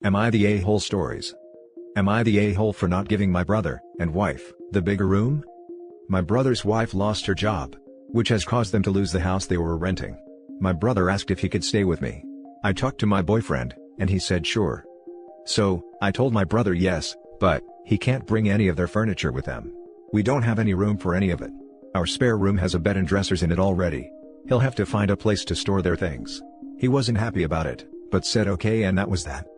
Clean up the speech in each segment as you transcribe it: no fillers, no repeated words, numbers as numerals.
Am I the a-hole stories? Am I the a-hole for not giving my brother and wife the bigger room? My brother's wife lost her job, which has caused them to lose the house they were renting. My brother asked if he could stay with me. I talked to my boyfriend, and he said sure. So, I told my brother yes, but he can't bring any of their furniture with them. We don't have any room for any of it. Our spare room has a bed and dressers in it already. He'll have to find a place to store their things. He wasn't happy about it, but said okay, and that was that.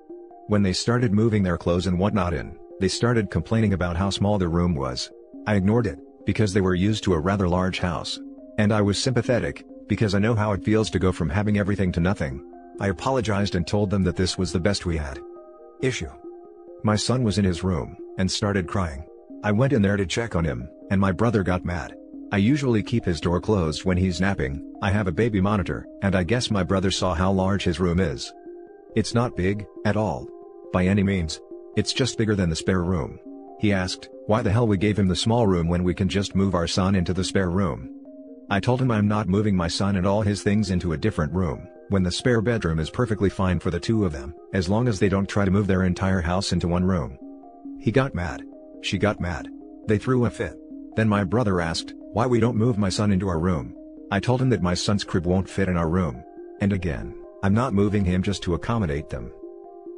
When they started moving their clothes and whatnot in, they started complaining about how small their room was. I ignored it, because they were used to a rather large house. And I was sympathetic, because I know how it feels to go from having everything to nothing. I apologized and told them that this was the best we had. Issue. My son was in his room, and started crying. I went in there to check on him, and my brother got mad. I usually keep his door closed when he's napping. I have a baby monitor, and I guess my brother saw how large his room is. It's not big, at all. By any means. It's just bigger than the spare room. He asked, why the hell we gave him the small room when we can just move our son into the spare room. I told him I'm not moving my son and all his things into a different room, when the spare bedroom is perfectly fine for the two of them, as long as they don't try to move their entire house into one room. He got mad. She got mad. They threw a fit. Then my brother asked, why we don't move my son into our room. I told him that my son's crib won't fit in our room. And again, I'm not moving him just to accommodate them.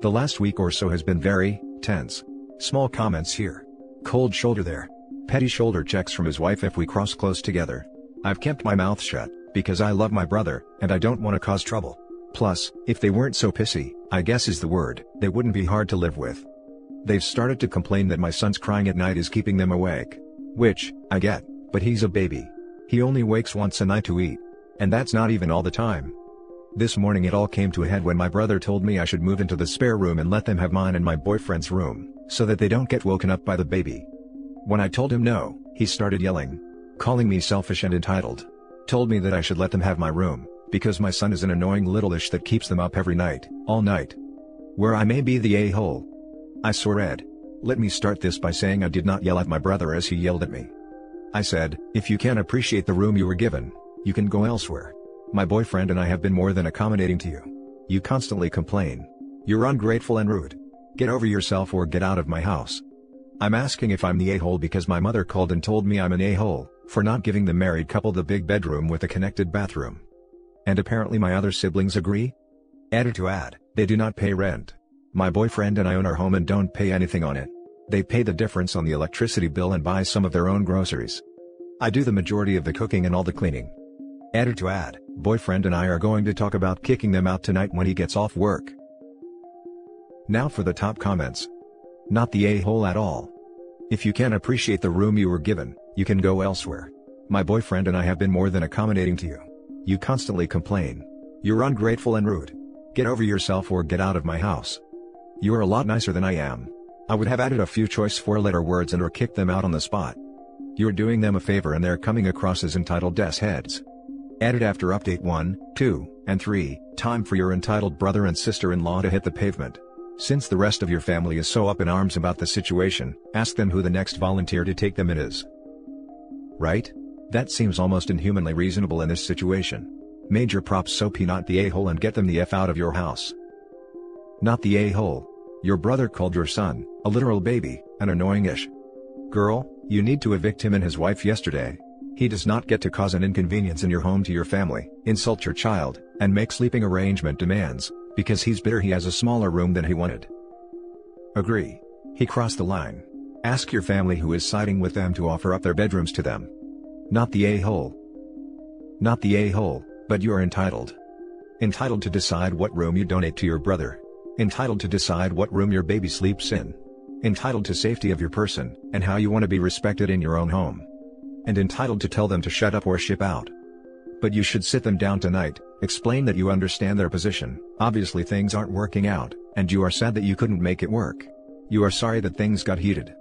The last week or so has been very tense. Small comments here. Cold shoulder there. Petty shoulder checks from his wife if we cross close together. I've kept my mouth shut, because I love my brother, and I don't want to cause trouble. Plus, if they weren't so pissy, I guess is the word, they wouldn't be hard to live with. They've started to complain that my son's crying at night is keeping them awake. Which, I get, but he's a baby. He only wakes once a night to eat. And that's not even all the time. This morning it all came to a head when my brother told me I should move into the spare room and let them have mine and my boyfriend's room, so that they don't get woken up by the baby. When I told him no, he started yelling. Calling me selfish and entitled. Told me that I should let them have my room, because my son is an annoying little ish that keeps them up every night, all night. Where I may be the a-hole. I saw red. Let me start this by saying I did not yell at my brother as he yelled at me. I said, if you can't appreciate the room you were given, you can go elsewhere. My boyfriend and I have been more than accommodating to you. You constantly complain. You're ungrateful and rude. Get over yourself or get out of my house. I'm asking if I'm the a-hole because my mother called and told me I'm an a-hole, for not giving the married couple the big bedroom with a connected bathroom. And apparently my other siblings agree? Added to add, they do not pay rent. My boyfriend and I own our home and don't pay anything on it. They pay the difference on the electricity bill and buy some of their own groceries. I do the majority of the cooking and all the cleaning. Added to add, boyfriend and I are going to talk about kicking them out tonight when he gets off work. Now for the top comments. Not the a-hole at all. If you can't appreciate the room you were given, you can go elsewhere. My boyfriend and I have been more than accommodating to you. You constantly complain. You're ungrateful and rude. Get over yourself or get out of my house. You're a lot nicer than I am. I would have added a few choice four-letter words and or kicked them out on the spot. You're doing them a favor and they're coming across as entitled heads. Added after update 1, 2, and 3, time for your entitled brother and sister-in-law to hit the pavement. Since the rest of your family is so up in arms about the situation, ask them who the next volunteer to take them in is. Right? That seems almost inhumanly reasonable in this situation. Major props, so pee not the a-hole and get them the F out of your house. Not the a-hole. Your brother called your son, a literal baby, an annoying-ish. Girl, you need to evict him and his wife yesterday. He does not get to cause an inconvenience in your home to your family, insult your child, and make sleeping arrangement demands, because he's bitter he has a smaller room than he wanted. Agree. He crossed the line. Ask your family who is siding with them to offer up their bedrooms to them. Not the a-hole. Not the a-hole, but you are entitled. Entitled to decide what room you donate to your brother. Entitled to decide what room your baby sleeps in. Entitled to safety of your person, and how you want to be respected in your own home. And entitled to tell them to shut up or ship out. But you should sit them down tonight, explain that you understand their position, obviously things aren't working out, and you are sad that you couldn't make it work. You are sorry that things got heated.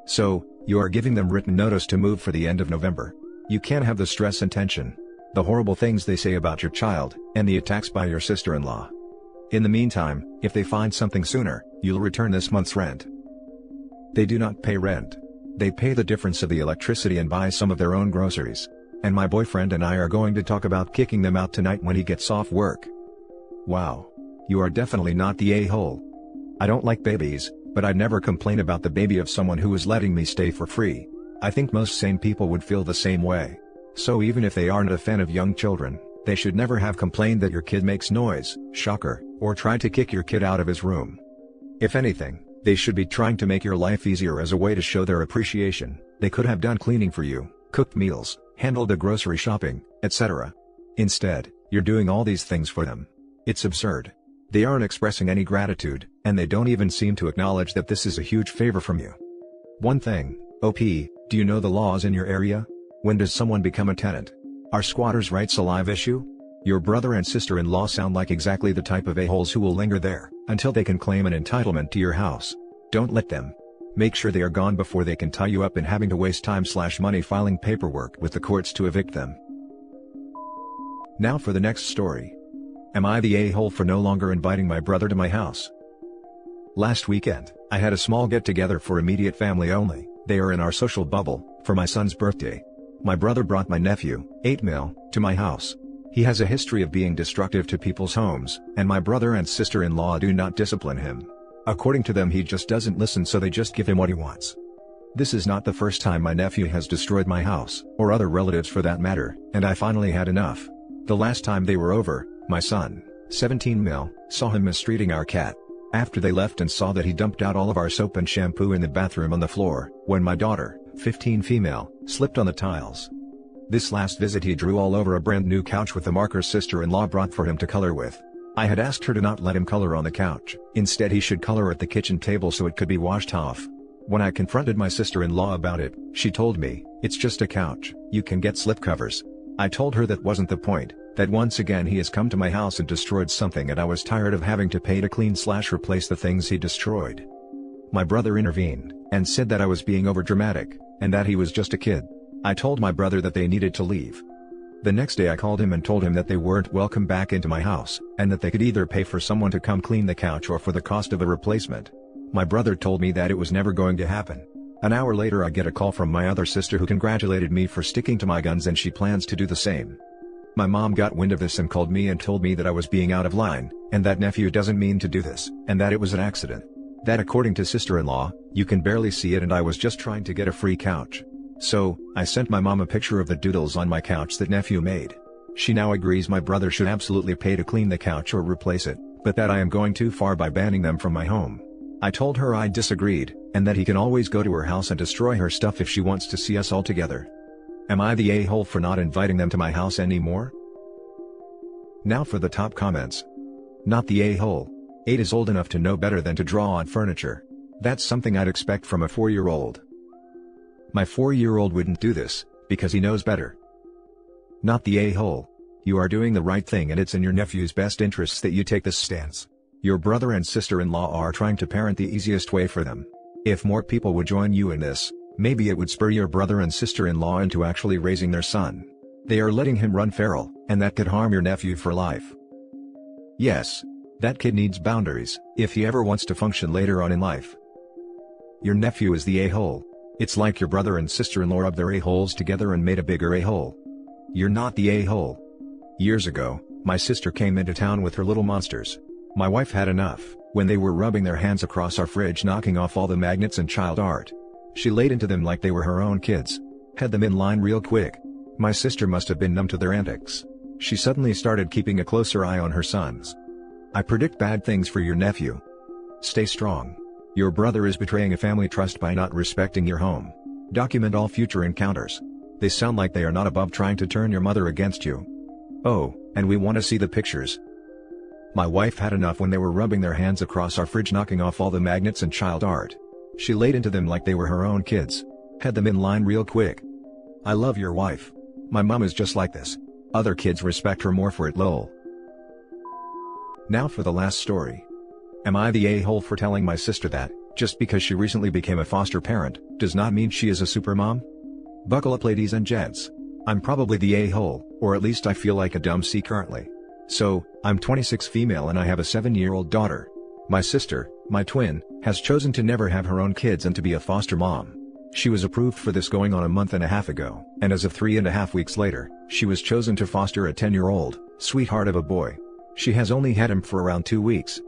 So, you are giving them written notice to move for the end of November. You can't have the stress and tension, the horrible things they say about your child, and the attacks by your sister-in-law. In the meantime, if they find something sooner, you'll return this month's rent. They do not pay rent. They pay the difference of the electricity and buy some of their own groceries. And my boyfriend and I are going to talk about kicking them out tonight when he gets off work. Wow. You are definitely not the a-hole. I don't like babies, but I'd never complain about the baby of someone who was letting me stay for free. I think most sane people would feel the same way. So even if they aren't a fan of young children, they should never have complained that your kid makes noise, shocker, or tried to kick your kid out of his room. If anything, they should be trying to make your life easier as a way to show their appreciation. They could have done cleaning for you, cooked meals, handled the grocery shopping, etc. Instead, you're doing all these things for them. It's absurd. They aren't expressing any gratitude, and they don't even seem to acknowledge that this is a huge favor from you. One thing, OP, do you know the laws in your area? When does someone become a tenant? Are squatters' rights a live issue? Your brother and sister-in-law sound like exactly the type of a-holes who will linger there until they can claim an entitlement to your house. Don't let them. Make sure they are gone before they can tie you up in having to waste time/money filing paperwork with the courts to evict them. Now for the next story. Am I the a-hole for no longer inviting my brother to my house? Last weekend, I had a small get-together for immediate family only, they are in our social bubble, for my son's birthday. My brother brought my nephew, 8 mil, to my house. He has a history of being destructive to people's homes, and my brother and sister-in-law do not discipline him. According to them, he just doesn't listen, so they just give him what he wants. This is not the first time my nephew has destroyed my house, or other relatives for that matter, and I finally had enough. The last time they were over, my son, 17 mil, saw him mistreating our cat. After they left and saw that he dumped out all of our soap and shampoo in the bathroom on the floor, when my daughter, 15 female, slipped on the tiles. This last visit he drew all over a brand new couch with the markers sister-in-law brought for him to color with. I had asked her to not let him color on the couch, instead he should color at the kitchen table so it could be washed off. When I confronted my sister-in-law about it, she told me, "It's just a couch, you can get slipcovers." I told her that wasn't the point, that once again he has come to my house and destroyed something and I was tired of having to pay to clean/replace the things he destroyed. My brother intervened, and said that I was being overdramatic, and that he was just a kid. I told my brother that they needed to leave. The next day I called him and told him that they weren't welcome back into my house, and that they could either pay for someone to come clean the couch or for the cost of a replacement. My brother told me that it was never going to happen. An hour later I get a call from my other sister who congratulated me for sticking to my guns and she plans to do the same. My mom got wind of this and called me and told me that I was being out of line, and that nephew doesn't mean to do this, and that it was an accident. That according to sister-in-law, you can barely see it and I was just trying to get a free couch. So, I sent my mom a picture of the doodles on my couch that nephew made. She now agrees my brother should absolutely pay to clean the couch or replace it, but that I am going too far by banning them from my home. I told her I disagreed, and that he can always go to her house and destroy her stuff if she wants to see us all together. Am I the a-hole for not inviting them to my house anymore? Now for the top comments. Not the a-hole. 8 is old enough to know better than to draw on furniture. That's something I'd expect from a 4-year-old. My 4-year-old wouldn't do this, because he knows better. Not the a-hole. You are doing the right thing and it's in your nephew's best interests that you take this stance. Your brother and sister-in-law are trying to parent the easiest way for them. If more people would join you in this, maybe it would spur your brother and sister-in-law into actually raising their son. They are letting him run feral, and that could harm your nephew for life. Yes. That kid needs boundaries, if he ever wants to function later on in life. Your nephew is the a-hole. It's like your brother and sister-in-law rubbed their a-holes together and made a bigger a-hole. You're not the a-hole. Years ago, my sister came into town with her little monsters. My wife had enough, when they were rubbing their hands across our fridge knocking off all the magnets and child art. She laid into them like they were her own kids. Had them in line real quick. My sister must have been numb to their antics. She suddenly started keeping a closer eye on her sons. I predict bad things for your nephew. Stay strong. Your brother is betraying a family trust by not respecting your home. Document all future encounters. They sound like they are not above trying to turn your mother against you. Oh, and we want to see the pictures. My wife had enough when they were rubbing their hands across our fridge knocking off all the magnets and child art. She laid into them like they were her own kids. Had them in line real quick. I love your wife. My mom is just like this. Other kids respect her more for it, lol. Now for the last story. Am I the a-hole for telling my sister that, just because she recently became a foster parent, does not mean she is a supermom? Buckle up ladies and gents. I'm probably the a-hole, or at least I feel like a dumb C currently. So, I'm 26 female and I have a 7-year-old daughter. My sister, my twin, has chosen to never have her own kids and to be a foster mom. She was approved for this going on a month and a half ago, and as of 3.5 weeks later, she was chosen to foster a 10-year-old, sweetheart of a boy. She has only had him for around 2 weeks.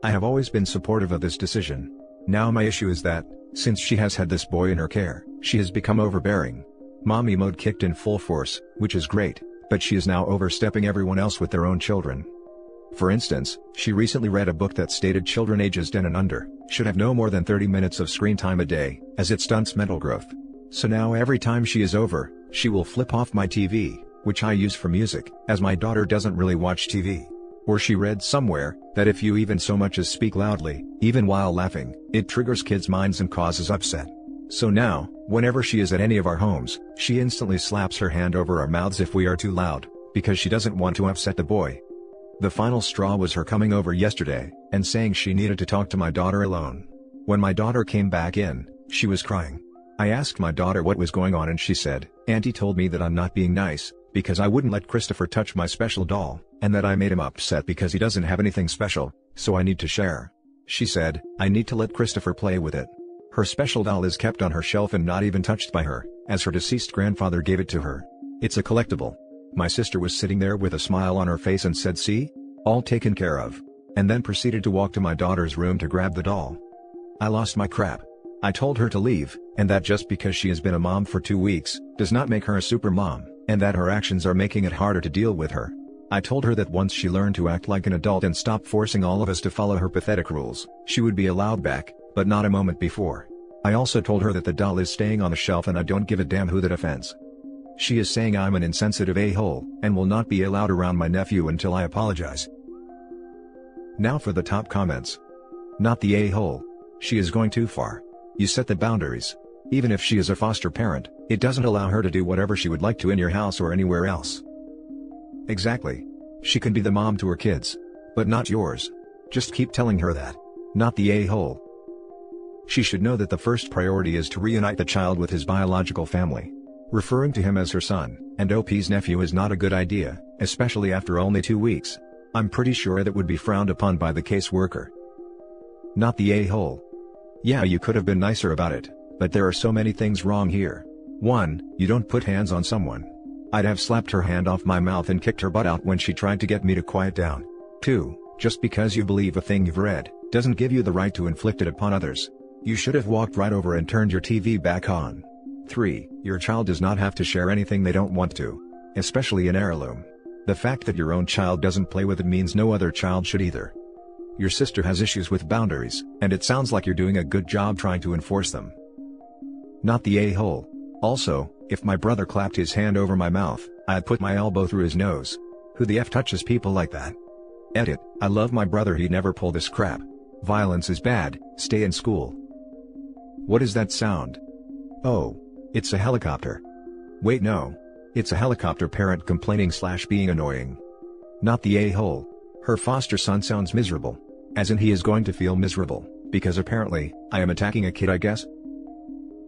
I have always been supportive of this decision. Now my issue is that, since she has had this boy in her care, she has become overbearing. Mommy mode kicked in full force, which is great, but she is now overstepping everyone else with their own children. For instance, she recently read a book that stated children ages 10 and under should have no more than 30 minutes of screen time a day, as it stunts mental growth. So now every time she is over, she will flip off my TV, which I use for music, as my daughter doesn't really watch TV. Or she read somewhere that if you even so much as speak loudly, even while laughing, it triggers kids' minds and causes upset. So now, whenever she is at any of our homes, she instantly slaps her hand over our mouths if we are too loud, because she doesn't want to upset the boy. The final straw was her coming over yesterday and saying she needed to talk to my daughter alone. When my daughter came back in, she was crying. I asked my daughter what was going on and she said, "Auntie told me that I'm not being nice, because I wouldn't let Christopher touch my special doll, and that I made him upset because he doesn't have anything special, so I need to share." She said, "I need to let Christopher play with it." Her special doll is kept on her shelf and not even touched by her, as her deceased grandfather gave it to her. It's a collectible. My sister was sitting there with a smile on her face and said, "See? All taken care of," and then proceeded to walk to my daughter's room to grab the doll. I lost my crap. I told her to leave, and that just because she has been a mom for 2 weeks, does not make her a super mom, and that her actions are making it harder to deal with her. I told her that once she learned to act like an adult and stop forcing all of us to follow her pathetic rules, she would be allowed back, but not a moment before. I also told her that the doll is staying on the shelf and I don't give a damn who that offends. She is saying I'm an insensitive a-hole, and will not be allowed around my nephew until I apologize. Now for the top comments. Not the a-hole. She is going too far. You set the boundaries. Even if she is a foster parent, it doesn't allow her to do whatever she would like to in your house or anywhere else. Exactly. She can be the mom to her kids. But not yours. Just keep telling her that. Not the a-hole. She should know that the first priority is to reunite the child with his biological family. Referring to him as her son, and OP's nephew is not a good idea, especially after only 2 weeks. I'm pretty sure that would be frowned upon by the caseworker. Not the a-hole. Yeah, you could have been nicer about it, but there are so many things wrong here. 1. You don't put hands on someone. I'd have slapped her hand off my mouth and kicked her butt out when she tried to get me to quiet down. 2. Just because you believe a thing you've read, doesn't give you the right to inflict it upon others. You should have walked right over and turned your TV back on. 3. Your child does not have to share anything they don't want to. Especially an heirloom. The fact that your own child doesn't play with it means no other child should either. Your sister has issues with boundaries, and it sounds like you're doing a good job trying to enforce them. Not the a-hole. Also, if my brother clapped his hand over my mouth, I'd put my elbow through his nose. Who the F touches people like that? Edit, I love my brother, he'd never pull this crap. Violence is bad, stay in school. What is that sound? Oh. It's a helicopter. Wait, no. It's a helicopter parent complaining / being annoying. Not the a-hole. Her foster son sounds miserable. As in he is going to feel miserable, because apparently, I am attacking a kid, I guess?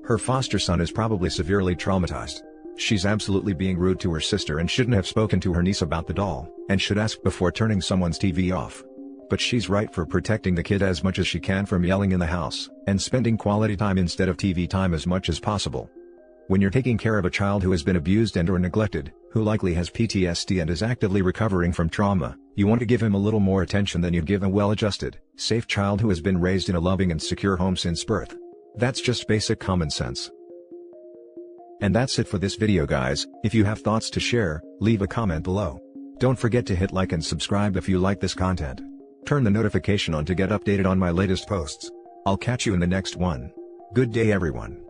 Her foster son is probably severely traumatized. She's absolutely being rude to her sister and shouldn't have spoken to her niece about the doll, and should ask before turning someone's TV off. But she's right for protecting the kid as much as she can from yelling in the house, and spending quality time instead of TV time as much as possible. When you're taking care of a child who has been abused and/or neglected, who likely has PTSD and is actively recovering from trauma, you want to give him a little more attention than you'd give a well-adjusted, safe child who has been raised in a loving and secure home since birth. That's just basic common sense. And that's it for this video, guys. If you have thoughts to share, leave a comment below. Don't forget to hit like and subscribe if you like this content. Turn the notification on to get updated on my latest posts. I'll catch you in the next one. Good day, everyone.